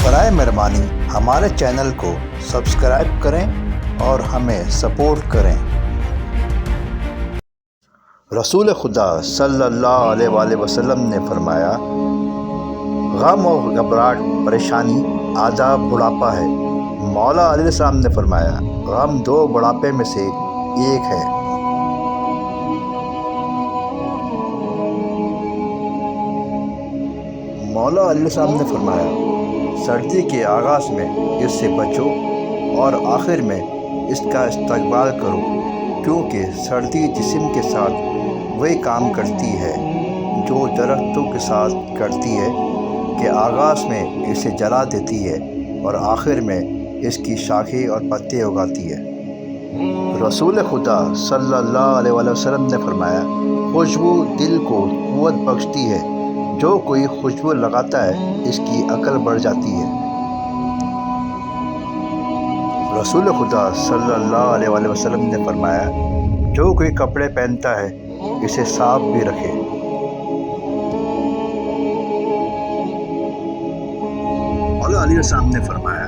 برائے مہربانی ہمارے چینل کو سبسکرائب کریں اور ہمیں سپورٹ کریں۔ رسول خدا صلی اللہ علیہ وآلہ وسلم نے فرمایا، غم و گھبراہٹ پریشانی آدھا بڑھاپا ہے۔ مولا علیہ السلام نے فرمایا، غم 2 بڑھاپے میں سے ایک ہے۔ مولا علیہ السلام نے فرمایا، سردی کے آغاز میں اس سے بچو اور آخر میں اس کا استقبال کرو، کیونکہ سردی جسم کے ساتھ وہی کام کرتی ہے جو درختوں کے ساتھ کرتی ہے کہ آغاز میں اسے جلا دیتی ہے اور آخر میں اس کی شاخیں اور پتے اگاتی ہے۔ رسول خدا صلی اللہ علیہ وآلہ وسلم نے فرمایا، خوشبو دل کو قوت بخشتی ہے، جو کوئی خوشبو لگاتا ہے اس کی عقل بڑھ جاتی ہے۔ رسول خدا صلی اللہ علیہ وآلہ وسلم نے فرمایا، جو کوئی کپڑے پہنتا ہے اسے صاف بھی رکھے۔ مولا علیہ السلام نے فرمایا،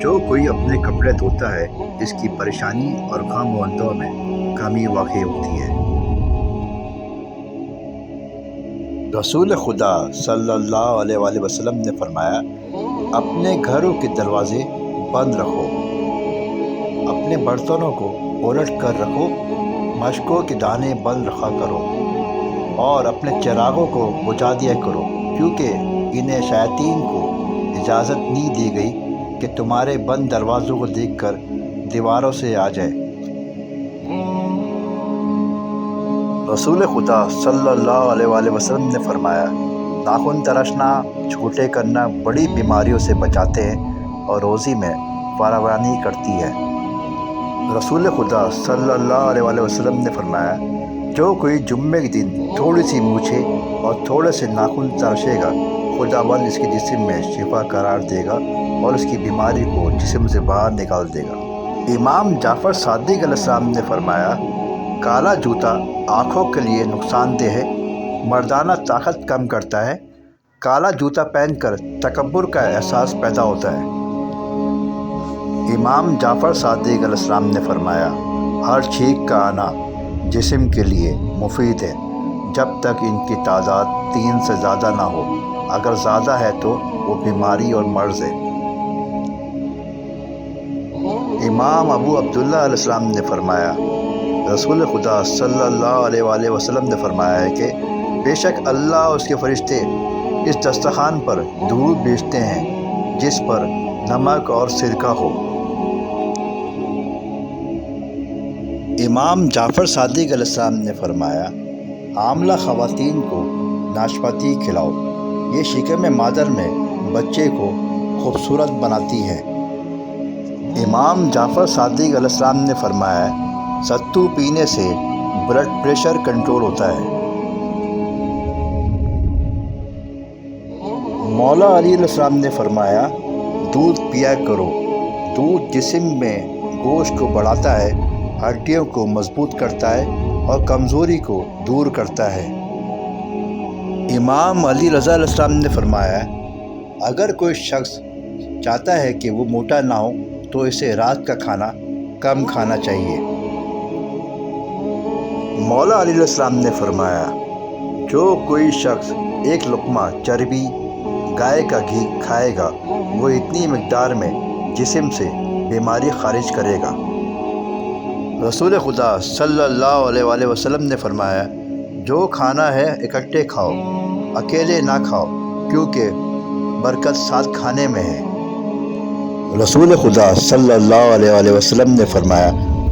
جو کوئی اپنے کپڑے دھوتا ہے اس کی پریشانی اور غم و اندوہ میں کمی واقع ہوتی ہے۔ رسول خدا صلی اللہ علیہ وآلہ وسلم نے فرمایا، اپنے گھروں کے دروازے بند رکھو، اپنے برتنوں کو الٹ کر رکھو، مشکوں کے دانے بند رکھا کرو اور اپنے چراغوں کو بجھا دیا کرو، کیونکہ انہیں شیاطین کو اجازت نہیں دی گئی کہ تمہارے بند دروازوں کو دیکھ کر دیواروں سے آ جائے۔ رسول خدا صلی اللہ علیہ وآلہ وسلم نے فرمایا، ناخن تراشنا، چھوٹے کرنا بڑی بیماریوں سے بچاتے ہیں اور روزی میں فراوانی کرتی ہے۔ رسول خدا صلی اللہ علیہ وآلہ وسلم نے فرمایا، جو کوئی جمعے کے دن تھوڑی سی مونچھیں اور تھوڑے سے ناخن تراشے گا، خداوند اس کے جسم میں شفا قرار دے گا اور اس کی بیماری کو جسم سے باہر نکال دے گا۔ امام جعفر صادق علیہ السلام نے فرمایا، کالا جوتا آنکھوں کے لیے نقصان دہ ہے، مردانہ طاقت کم کرتا ہے۔ کالا جوتا پہن کر تکبر کا احساس پیدا ہوتا ہے۔ امام جعفر صادق علیہ السلام نے فرمایا، ہر چھینک کا آنا جسم کے لیے مفید ہے جب تک ان کی تعداد 3 سے زیادہ نہ ہو، اگر زیادہ ہے تو وہ بیماری اور مرض ہے۔ امام ابو عبداللہ علیہ السلام نے فرمایا، رسول خدا صلی اللہ علیہ وآلہ وسلم نے فرمایا ہے کہ بے شک اللہ اور اس کے فرشتے اس دسترخوان پر درود بھیجتے ہیں جس پر نمک اور سرکہ ہو۔ امام جعفر صادق علیہ السلام نے فرمایا، حاملہ خواتین کو ناشپاتی کھلاؤ، یہ شکم مادر میں بچے کو خوبصورت بناتی ہے۔ امام جعفر صادق علیہ السلام نے فرمایا، ستو پینے سے بلڈ پریشر کنٹرول ہوتا ہے۔ مولا علی علیہ السلام نے فرمایا، دودھ پیا کرو، دودھ جسم میں گوشت کو بڑھاتا ہے، ہڈیوں کو مضبوط کرتا ہے اور کمزوری کو دور کرتا ہے۔ امام علی رضا علیہ السلام نے فرمایا، اگر کوئی شخص چاہتا ہے کہ وہ موٹا نہ ہو تو اسے رات کا کھانا کم کھانا چاہیے۔ مولا علی علیہ السلام نے فرمایا، جو کوئی شخص 1 لقمہ چربی گائے کا گھی کھائے گا وہ اتنی مقدار میں جسم سے بیماری خارج کرے گا۔ رسول خدا صلی اللہ علیہ وآلہ وسلم نے فرمایا، جو کھانا ہے اکٹھے کھاؤ، اکیلے نہ کھاؤ، کیونکہ برکت ساتھ کھانے میں ہے۔ رسول خدا صلی اللہ علیہ وآلہ وسلم نے فرمایا،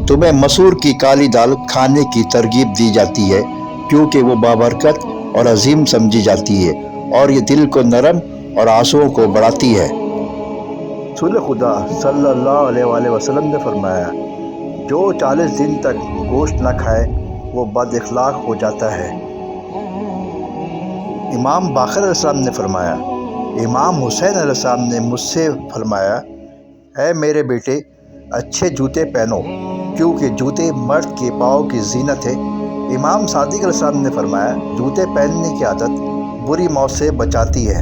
تمہیں مسور کی کالی دال کھانے کی ترغیب دی جاتی ہے کیونکہ وہ بابرکت اور عظیم سمجھی جاتی ہے اور یہ دل کو نرم اور آنسوؤں کو بڑھاتی ہے۔ رسول خدا صلی اللہ علیہ وآلہ وسلم نے فرمایا، جو 40 دن تک گوشت نہ کھائے وہ بد اخلاق ہو جاتا ہے۔ امام باقر علیہ السلام نے فرمایا، امام حسین علیہ السلام نے مجھ سے فرمایا، اے میرے بیٹے، اچھے جوتے پہنو، کیونکہ جوتے مرد کے پاؤں کی زینت ہے۔ امام صادق علیہ السلام نے فرمایا، جوتے پہننے کی عادت بری موت سے بچاتی ہے۔